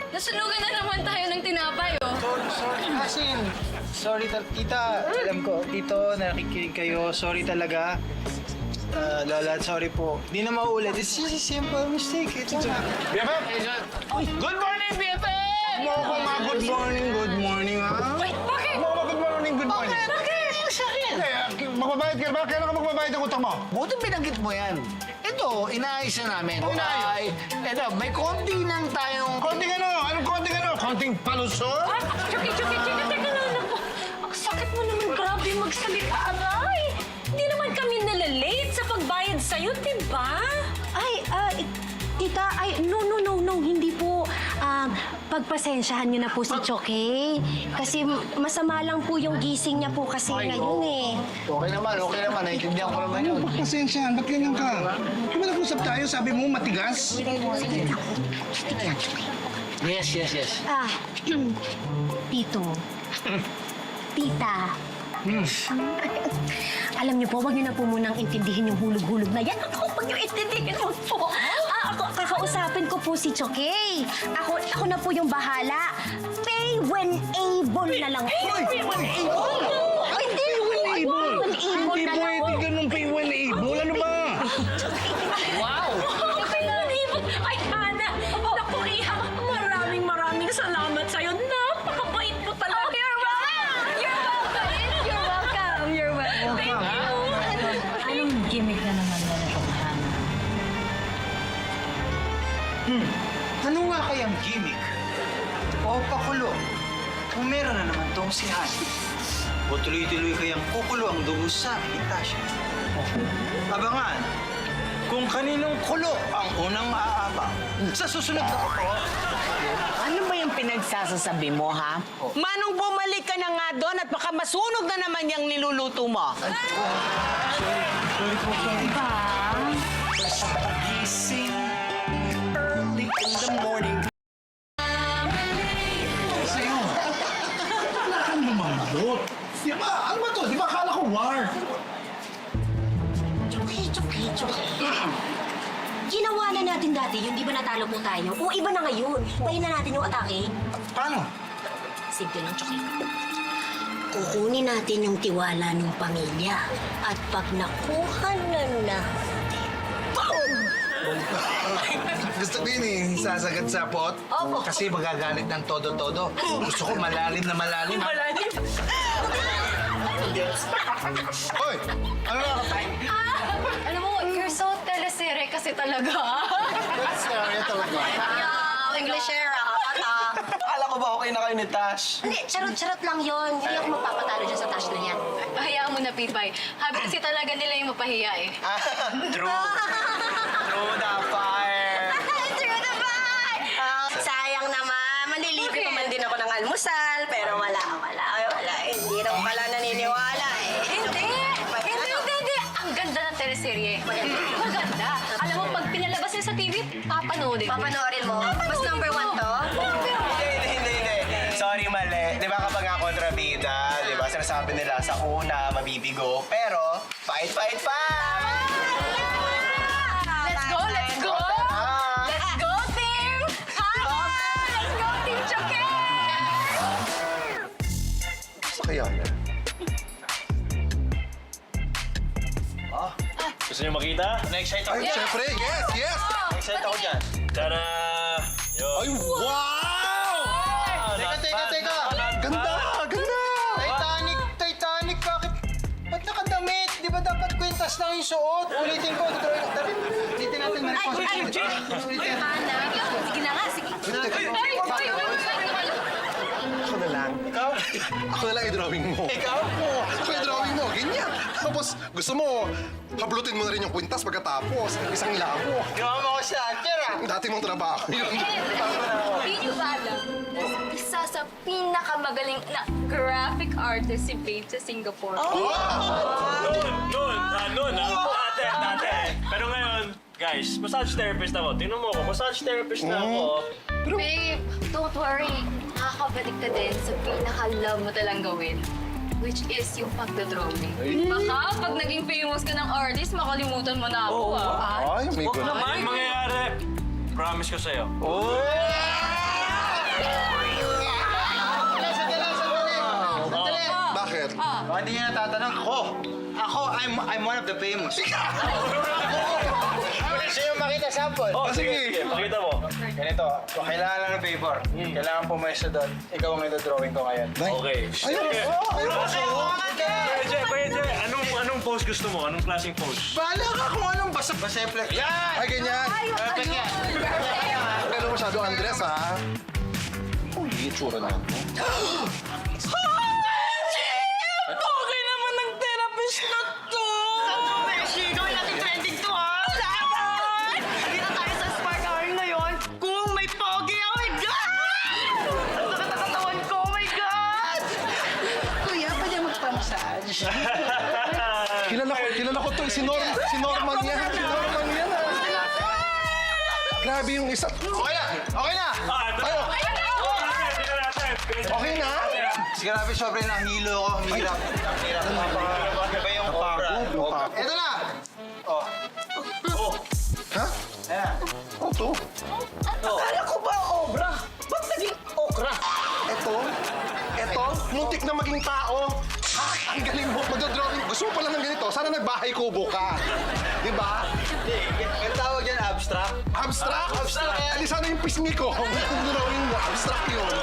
Nasunugan na naman tayo ng tinapay, oh. Sorry, tita. Alam ko, tito, nakikinig kayo. Sorry talaga. Lola, sorry po. Di na mauulit. It's just a simple mistake. It's okay. BFF! Good morning, BFF! Good morning, ha? Wait, bakit? Good morning. Bakit? Sakit! Magbabayad ka ba? Kailan ka magbabayad ng utang mo? Buti binanggit mo yan. Ito, inaayos na namin. Inaayos? Ito, may konti lang tayong... Konting ano? Anong konting ano? Konting palusot? Chuki, teka lang ako. Ang sakit mo naman, grabe magsalita, aray. Hindi naman kami nalalate sa pagbayad sa'yo, diba? Tita, no, hindi po. Pagpasensyahan niyo na po si Choke. Kasi masama lang po yung gising niya po kasi ngayon eh. Okay naman. Naintindihan ko naman yun. Pasensyahan, ba't ganyan ka? Di ba nag-usap tayo, sabi mo matigas? Yes. Tito. Tita. Alam niyo po, wag niyo na po munang intindihin yung hulog-hulog na yan. Huwag niyo intindihin mo po. Kakausapin ko po si Choke. Ako na po yung bahala. Pay when able na lang po. Pay when able? Hindi when able? Hindi na lang po. pwede ganun pay when able. Ano ba? Wow! Pay when able? Ay, Hana! Naku, Iha, maraming salamat sa'yo. Napakabait mo talaga. Oh, you're welcome. Thank you. Anong gimmick na naman na itong Hana? Ano nga kayang gimmick? O pakulo? Kung meron na naman tong si Han. O tuloy-tuloy kayang kukulo ang dugo sa akin, Tasha. Abangan, kung kaninong kulo ang unang maaabang sa susunod na kulo. Ano ba yung pinagsasasabi mo, ha? Manong bumalik ka na nga doon at baka masunog na naman yung niluluto mo. Gising early in the morning. Sa'yo. Wala kang lumambot. Di ba? Ano ba to? Di ba akala ko war? Choke. Ginawa na natin dati yun, di ba natalo po tayo? O iba na ngayon. Tayo na natin yung atake. Paano? Simple lang, Choke. Kukunin natin yung tiwala ng pamilya. At pag nakuha na natin, Gusto ko yun eh, sasagat sa pot. Opo. Kasi magagalit ng todo-todo. Gusto ko malalim na malalim. malalim. Hoy! Ano na? Alam mo, you're so teleserye kasi talaga. Sorry, talaga. Englishera, kata. Akala ko ba okay na kayo ni Tash? Hindi, charot-charot lang yon. Hindi ako magpapatalo dyan sa tash na yan. Hayaan mo na, Pipay. Habi kasi talaga nila yung mapahiya eh. True. True the fire. True the fire! Sayang naman. Malilibre naman din ako ng almusal. Pero wala. Hindi raw pala naniniwala eh. Hindi! Ang ganda ng teleserye. Maganda. Alam mo, pag pinalabas niya sa TV, papanoodin. Papanoorin mo? Mas number 1 to? Hindi. Sorry, mali. Di ba kapag nga kontrabida, di ba, sinasabi nila sa una, mabibigo, pero fight! Let's go! Let's go, team! Hana! Let's go, team Choke! Sa kaya yan? Gusto niyo makita? Na-excite ako Ay, dyan. syempre, yes! Na-excite ako dyan. Tara! Yo! Ay, wow! Teka. Ganda! Titanic, ba't nakadamit? Di ba dapat kwintas lang yung suot? Ulitin ko. Ulitin natin. Hana, sige na nga, sige. Ako na lang. Ikaw? Ako na lang i-drawing mo. Ikaw? Ako i-drawing mo, ganyan. Tapos, gusto mo, hablutin mo na rin yung kwintas pagkatapos. Isang labo. Ginawa mo ko siya. Tira. Dati mong trabaho yun. Hindi nyo ba alam? Isa sa pinakamagaling na graphic artist si Babe sa Singapore. Noon, dati. Pero ngayon, guys, massage therapist ako. Tingnan mo ako, massage therapist na ako. Babe, don't worry. Nakakabalik ka din sa pinaka-love mo talang gawin. Which is yung pagdodrawing. Baka pag naging famous ka ng artist, makalimutan mo na ako, Ay, may Huwag gano'n. naman. Ano mangyayari? Promise ko sa'yo. Baka hindi niya natatanong. Ako, I'm one of the famous. Gusto yung makita sample? Oh, sige. Pakita mo. Ganito, kung kailangan lang ng favor, kailangan pumesto doon. Ikaw ang ito-drawing ko ngayon. Okay. Kuya Jay, anong pose gusto mo? Anong klaseng pose? Bahala ka kung anong basta flex. Yan! Ay, ganyan. Perfect yan. Pero masyado, Andres, ha? Uy, yung tsura na. Okay naman ng therapist na to! Gawin natin trending to, ha? Laban! Dito tayo sa Spark Hour ngayon. Kung may pogi, oh my God! Ang sakit ang katawan ko, oh my God! Kuya, pwede magpa-massage. Kilala ko to, si Norman yan. Si Norman yan, ha? Grabe yung isa. Okay na! Okay na! Tayo. Okay na? Si grabe, sobrang nahilo ko. Ang hirap. Ang hirap. Iba yung obra. Ito na! Ha? Ayan. Oh, to. Akala ko ba obra? Ba't naging okra? Ito, muntik na maging tao. Ang galing mo, magdodrawing. Gusto mo pala ng ganito, sana nagbahay kubo ka. Di ba? Hindi, ang tawag yan, abstract. Abstract? Abstract. Ali sana yung pisngi ko. Magdodrawing mo, abstract yun.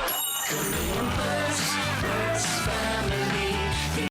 Family.